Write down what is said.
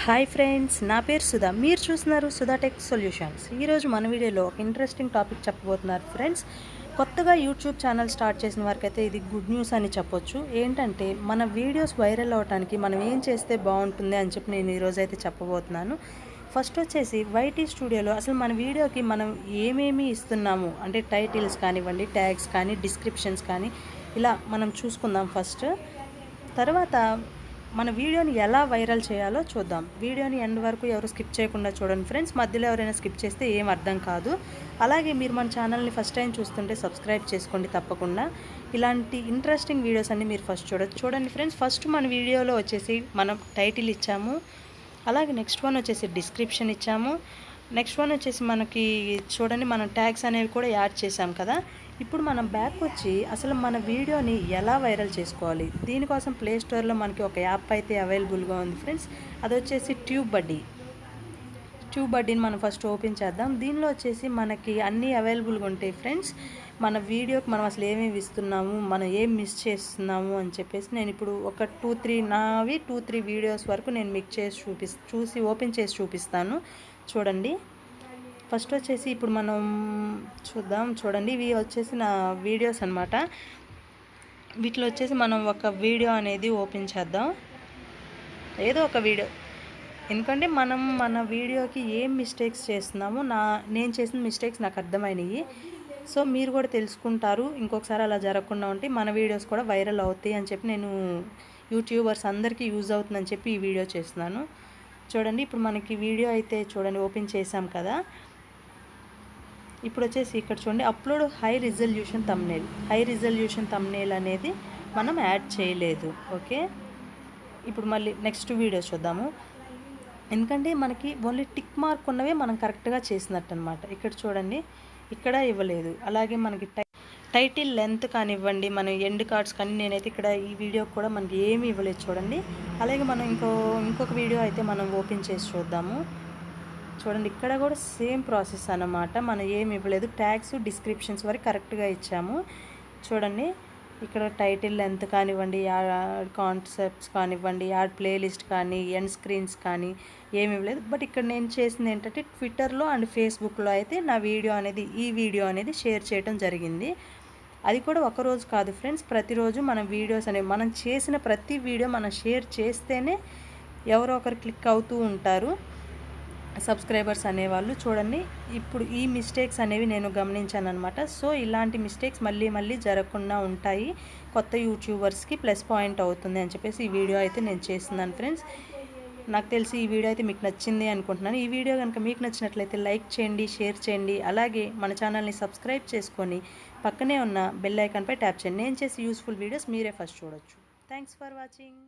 Hi friends, నా పేరు సుధా. మీరు చూస్తున్నారు సుధా టెక్ సొల్యూషన్స్. ఈరోజు మన వీడియోలో ఒక ఇంట్రెస్టింగ్ టాపిక్ చెప్పబోతున్నారు ఫ్రెండ్స్. కొత్తగా యూట్యూబ్ ఛానల్ స్టార్ట్ చేసిన వారికైతే ఇది గుడ్ న్యూస్ అని చెప్పొచ్చు. ఏంటంటే మన వీడియోస్ వైరల్ అవ్వడానికి మనం ఏం చేస్తే బాగుంటుంది అని చెప్పి నేను ఈరోజైతే చెప్పబోతున్నాను. ఫస్ట్ వచ్చేసి వైటీ స్టూడియోలో అసలు మన వీడియోకి మనం ఏమేమి ఇస్తున్నాము అంటే టైటిల్స్ కానివ్వండి, ట్యాగ్స్ కానీ, డిస్క్రిప్షన్స్ కానీ ఇలా మనం చూసుకుందాం ఫస్ట్. తర్వాత మన వీడియోని ఎలా వైరల్ చేయాలో చూద్దాం. వీడియోని ఎండ్ వరకు ఎవరు స్కిప్ చేయకుండా చూడండి ఫ్రెండ్స్. మధ్యలో ఎవరైనా స్కిప్ చేస్తే ఏం అర్థం కాదు. అలాగే మీరు మన ఛానల్ని ఫస్ట్ టైం చూస్తుంటే సబ్స్క్రైబ్ చేసుకోండి తప్పకుండా. ఇలాంటి ఇంట్రెస్టింగ్ వీడియోస్ అన్ని మీరు ఫస్ట్ చూడండి ఫ్రెండ్స్. ఫస్ట్ మన వీడియోలో వచ్చేసి మనం టైటిల్ ఇచ్చాము, అలాగే నెక్స్ట్ వన్ వచ్చేసి డిస్క్రిప్షన్ ఇచ్చాము, నెక్స్ట్ వన్ వచ్చేసి మనకి చూడండి మనం ట్యాగ్స్ అనేవి కూడా యాడ్ చేసాం కదా. ఇప్పుడు మనం బ్యాక్ వచ్చి అసలు మన వీడియోని ఎలా వైరల్ చేసుకోవాలి, దీనికోసం ప్లే స్టోర్లో మనకి ఒక యాప్ అయితే అవైలబుల్గా ఉంది ఫ్రెండ్స్. అది వచ్చేసి ట్యూబ్ బడ్డీని మనం ఫస్ట్ ఓపెన్ చేద్దాం. దీనిలో వచ్చేసి మనకి అన్నీ అవైలబుల్గా ఉంటాయి ఫ్రెండ్స్. మన వీడియోకి మనం అసలు ఏమేమి ఇస్తున్నాము, మనం ఏం మిస్ చేస్తున్నాము అని చెప్పేసి నేను ఇప్పుడు ఒక 2-3 వీడియోస్ వరకు నేను మిక్స్ చేసి చూసి ఓపెన్ చేసి చూపిస్తాను. చూడండి. ఫస్ట్ వచ్చేసి ఇప్పుడు మనం చూడండి, ఇవి వచ్చేసి నా వీడియోస్ అనమాట. వీటిలో వచ్చేసి మనం ఒక వీడియో అనేది ఓపెన్ చేద్దాం, ఏదో ఒక వీడియో. ఎందుకంటే మనం మన వీడియోకి ఏం మిస్టేక్స్ చేస్తున్నామో నేను చేసిన మిస్టేక్స్ నాకు అర్థమైనవి. సో మీరు కూడా తెలుసుకుంటారు. ఇంకొకసారి అలా జరగకుండా ఉంటే మన వీడియోస్ కూడా వైరల్ అవుతాయి అని చెప్పి నేను యూట్యూబర్స్ అందరికీ యూజ్ అవుతుందని చెప్పి ఈ వీడియో చేస్తున్నాను. చూడండి, ఇప్పుడు మనకి వీడియో అయితే చూడండి ఓపెన్ చేసాం కదా. ఇప్పుడు వచ్చేసి ఇక్కడ చూడండి, అప్లోడ్ హై రిజల్యూషన్ థంబ్నెయిల్ అనేది మనం యాడ్ చేయలేదు. ఓకే, ఇప్పుడు మళ్ళీ నెక్స్ట్ వీడియో చూద్దాము. ఎందుకంటే మనకి ఓన్లీ టిక్ మార్క్ ఉన్నవే మనం కరెక్ట్గా చేసినట్టు అనమాట. ఇక్కడ చూడండి, ఇక్కడ ఇవ్వలేదు. అలాగే మనకి టైటిల్ లెంత్ కానివ్వండి, మనం ఎండ్ కార్డ్స్ కానీ నేనైతే ఇక్కడ ఈ వీడియో కూడా మనకి ఏమీ ఇవ్వలేదు చూడండి. అలాగే మనం ఇంకొక వీడియో అయితే మనం ఓపెన్ చేసి చూద్దాము. చూడండి, ఇక్కడ కూడా సేమ్ ప్రాసెస్ అన్నమాట. మనం ఏమి ఇవ్వలేదు, ట్యాగ్స్ డిస్క్రిప్షన్స్ వరకు కరెక్ట్గా ఇచ్చాము. చూడండి, ఇక్కడ టైటిల్ లెంత్ కానివ్వండి, యాడ్ కాన్సెప్ట్స్ కానివ్వండి, యాడ్ ప్లేలిస్ట్ కానీ, ఎండ్ స్క్రీన్స్ కానీ ఏమి ఇవ్వలేదు. బట్ ఇక్కడ నేను చేసింది ఏంటంటే ట్విట్టర్లో అండ్ ఫేస్బుక్లో అయితే ఈ వీడియో అనేది షేర్ చేయడం జరిగింది. అది కూడా ఒకరోజు కాదు ఫ్రెండ్స్, ప్రతిరోజు మనం వీడియోస్ అనేవి మనం చేసిన ప్రతి వీడియో మనం షేర్ చేస్తేనే ఎవరో ఒకరు క్లిక్ అవుతూ ఉంటారు సబ్స్క్రైబర్స్ అనేవాళ్ళు. చూడండి, ఇప్పుడు ఈ మిస్టేక్స్ అనేవి నేను గమనించాను అనమాట. సో ఇలాంటి మిస్టేక్స్ మళ్ళీ జరగకుండా ఉంటాయి, కొత్త యూట్యూబర్స్కి ప్లస్ పాయింట్ అవుతుంది అని చెప్పేసి ఈ వీడియో అయితే నేను చేస్తున్నాను ఫ్రెండ్స్. నాకు తెలిసి ఈ వీడియో అయితే మీకు నచ్చింది అనుకుంటున్నాను. ఈ వీడియో కనుక మీకు నచ్చినట్లయితే లైక్ చేయండి, షేర్ చేయండి. అలాగే మన ఛానల్ని సబ్స్క్రైబ్ చేసుకొని పక్కనే ఉన్న బెల్ ఐకాన్పై ట్యాప్ చేయండి. నేను చేసి యూస్ఫుల్ వీడియోస్ మీరే ఫస్ట్ చూడొచ్చు. Thanks for watching.